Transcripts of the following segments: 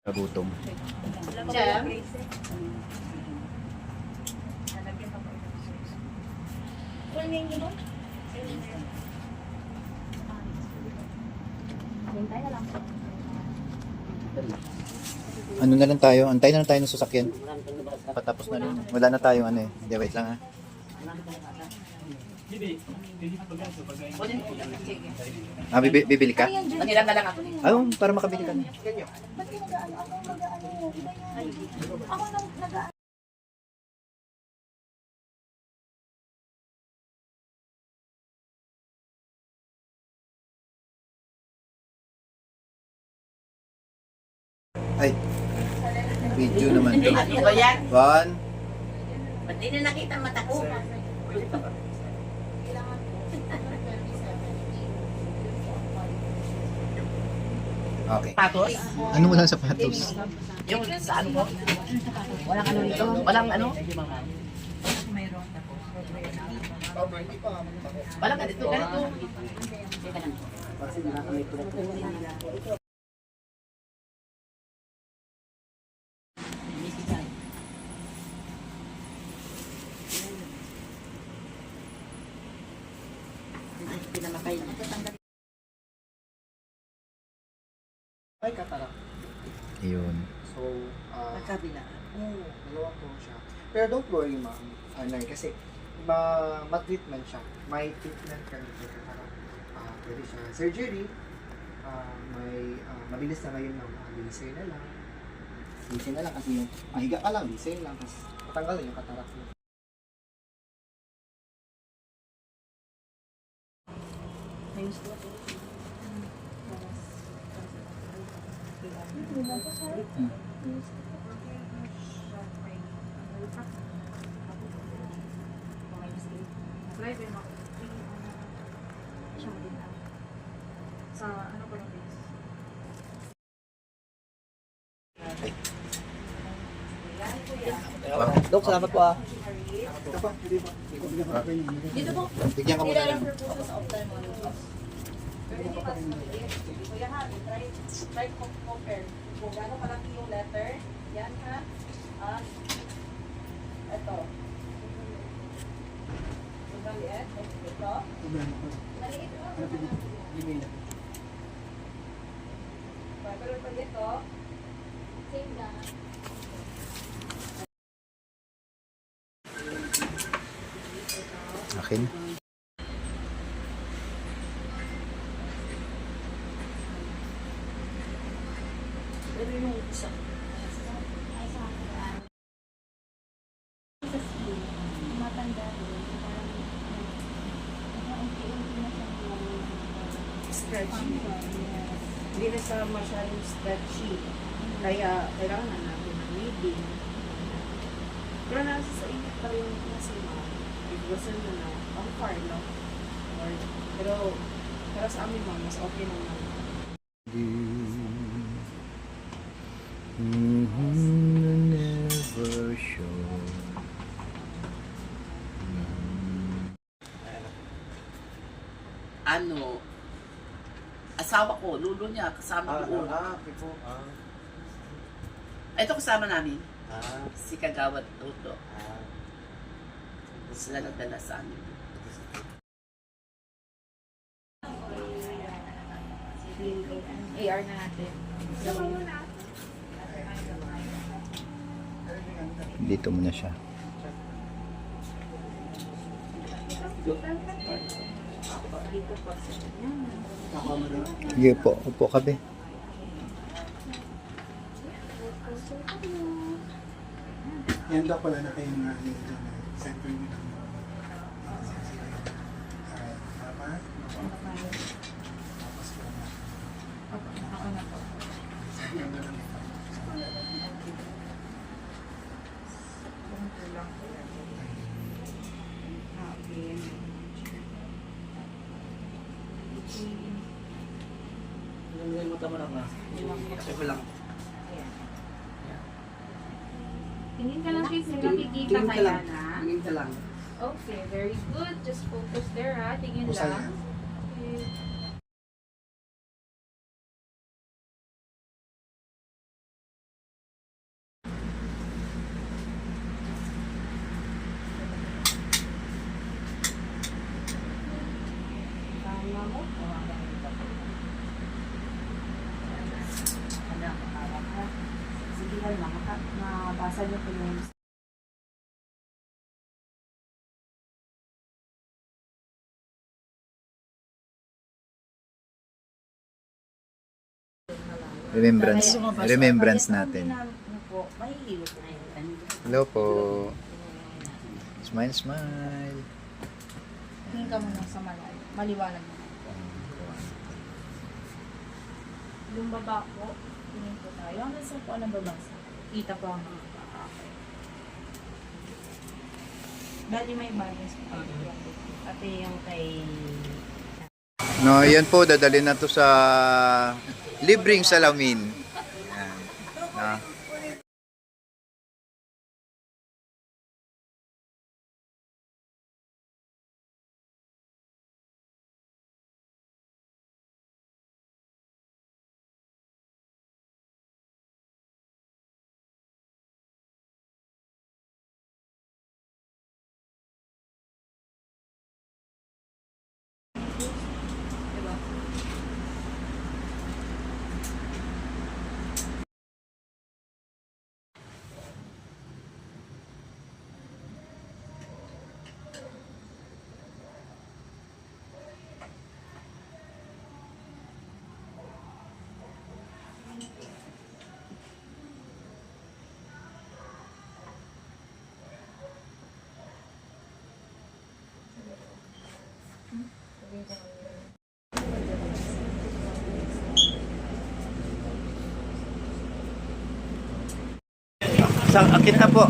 Kagutom. Jam? Ano na lang tayo? Antay na lang tayo ng sasakyan. Patapos na rin. Wala na tayong ano eh. Hindi, wait lang ha. Bibili ka? Manilang na lang ako. Ayun, para makabili ka na. Ay, video naman to. Ano ba yan? One. Ba't di na nakita ang mata ko? Okay. Patos? Ano wala sa sapatos? Yung sa ano mo? Walang ano dito? Walang ano? Walang ganito, ganito. Hindi na makain. Ay, katarak. Ayun. So, Magkabila. dalawa po siya. Pero don't worry, ma'am. Kasi ma-treatment siya. May treatment kami kay katarak. Pwede siya surgery. Mabilis na ngayon, ma'am. Laser na lang. Laser na lang kasi yung mahiga ka lang, laser lang. Tapos matanggal na yung katarak mo. Sa ano ko lang base? Dok, salamat po Dito po. Bigyan ka muna lang. Sa ophthalmologist. Pero hindi pa rin Kuya ha, try compare. Kung gano'n kalaki yung letter, yan ha. Ito. Yung maliit, ito. Maliit ito. Pero pag ito, same lang. Akin. Pero yung isa, stretchy. Hindi na sa masyadong stretchy. Kaya kailangan natin ng reading. Pero nasa sa inyo pa rin kasi if gusto nyo na ang far, no? Or, pero sa amin ma'am, mas okay naman. Never show. Ano? Asawa ko, lulo niya, kasama ko. Okay po. Ito kasama namin. Si Kagawad Toto. Sila nagdala sa amin. AR na natin. Dito muna siya. Sige po, upo ka be. Yan daw pala na kayong center nyo lang. Tapos ko na. Ako na po. Yan na lang. Bunto lang po yan. Okay. Nalimutan mo lang na. Kasi ko lang. Tingin ka lang kasi nakikita kaya na. Tingin ka lang. Okay, very good. Just focus there ha. Tingin Pusay lang. yan. Okay. kalma, mabasa niyo po yung Remembrance natin. Mahihilot na yun. Hello po. Smile, smile. Tingin ka muna sa malayo. Maliwanag mo. Yung baba po, tingin po tayo. Hanggang sa po anong babasa? Kita po ang mga baba. Okay. Bali may balance po. Pati yung kay... No, yan po, dadalhin na to sa libreng salamin. Yan. Na. Sa akin na po.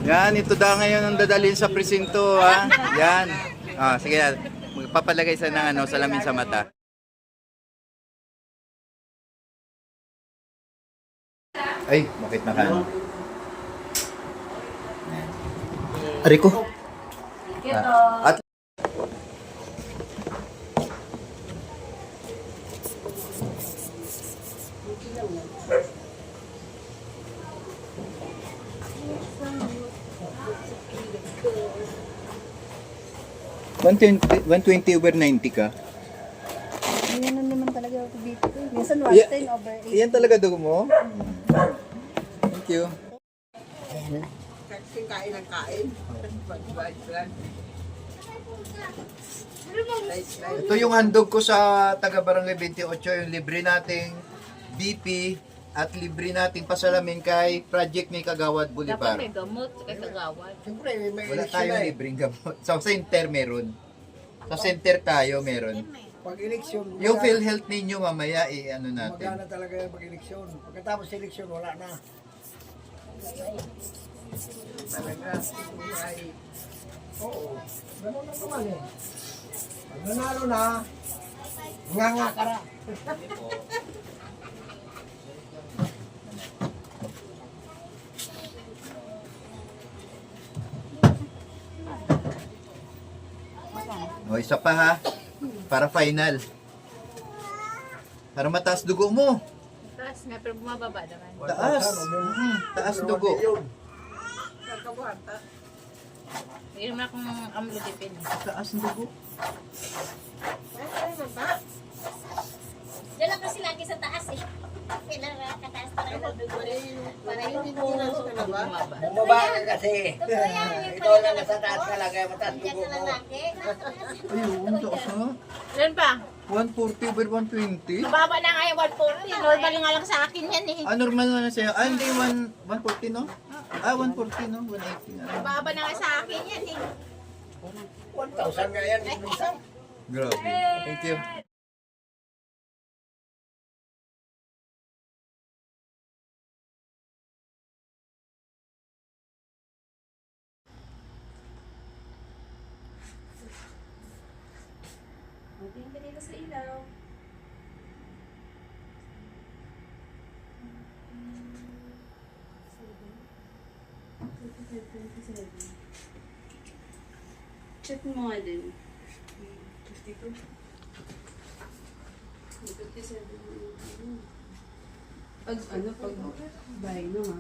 Yan, ito daw ngayon ang dadalhin sa presinto, ha? Yan. Ah, sige na. Magpapalagay sa ng ano, salamin sa mata. Ay, bakit naka? Ariko. At $120/90 ka? Yan na naman talaga ako dito. Minsan Yeah. 110/8. Yan talaga dugo mo? Thank you. Kain ng kain. Ito yung handog ko sa taga Barangay 28, yung libre nating BP at libre nating pasalamin kay Project May Kagawad Boulevard. Dapat may gamot kay kagawad. Siyempre, may Wala eleksyon tayong na eh. libreng gamot. Sa center meron. Sa center tayo meron. Pag eleksyon, Yung PhilHealth ninyo mamaya ano natin. magana talaga yung pag eleksyon. Pagkatapos eleksyon, wala na. Talaga. Ay, oo. Ganun lang naman eh. Pag nanalo na, nga ka ra. O, isa pa ha. Para final. Para mataas dugo mo. Tapos nga, pero bumababa naman. Taas. Taas dugo. Hindi naman akong amlodipin. Taas dugo. Diyan lang kasi lagi sa taas eh. Pinakataas talaga ng dugo. Para hindi mo Bumaba. Bumaba ka kasi. Totoo yan. Yung Ikaw lang nasa taas ka lang, kaya mataas Diyan dugo sa mo. lalaki. Nakataas. Ayun, taas ha. Ilan pa? 140/120. Mababa na nga yung 140. Normal nga lang sa akin yan eh. Ah, normal na sa'yo. Ah, hindi, 140, no? Ah, 140, no? 180 na. Mababa na nga sa akin yan eh. 1,000 nga yan, minsan. Grabe. Thank you. Tingin ka dito sa ilaw. Check mo nga din. 52. 57. Pag ano, pag bahay no ha?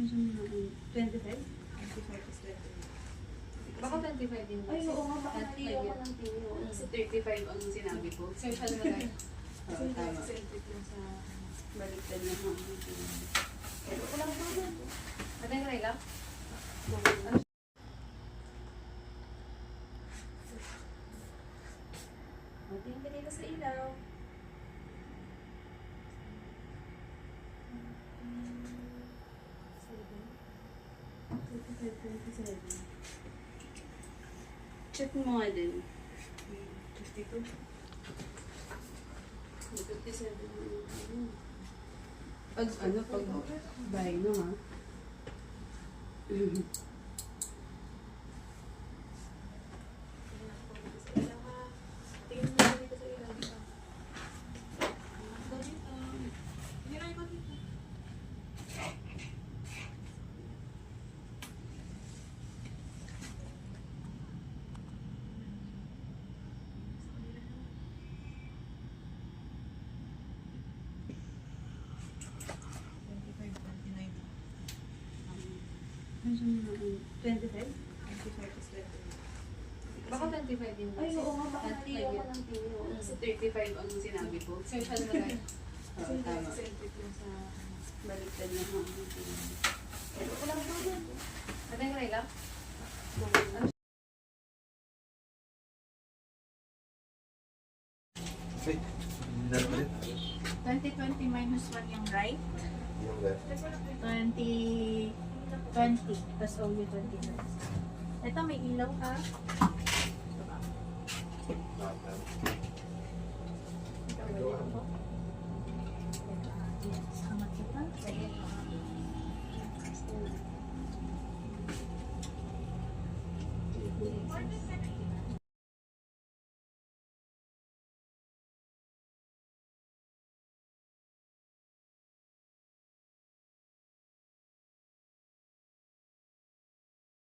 25? Baka 25 din. Ay, oo nga, baka mali ako ng tingin. Sa 35 ang sinabi ko. Social na lang. Kasi Oo, tama. sensitive lang sa baliktad ng mga tingin. Pero walang problem. Matay ka lang? Matingin ka dito sa ilaw. Check mo nga din. 52. 57. Pag bahay no ha? Baka 25 din. Ay, oo nga, baka mali ako ng tingin. Sa 35 ang sinabi ko. Social na lang. Oo, tama. Sensitive lang sa baliktad ng mga tingin. Pero walang problem. Matay ka lang? 2020 minus 1 yung right. Yung left. 20. Tapos only 20 minutes. Ito may ilaw ka. Ito may ilaw ko. Yes. Angat kita. Sige.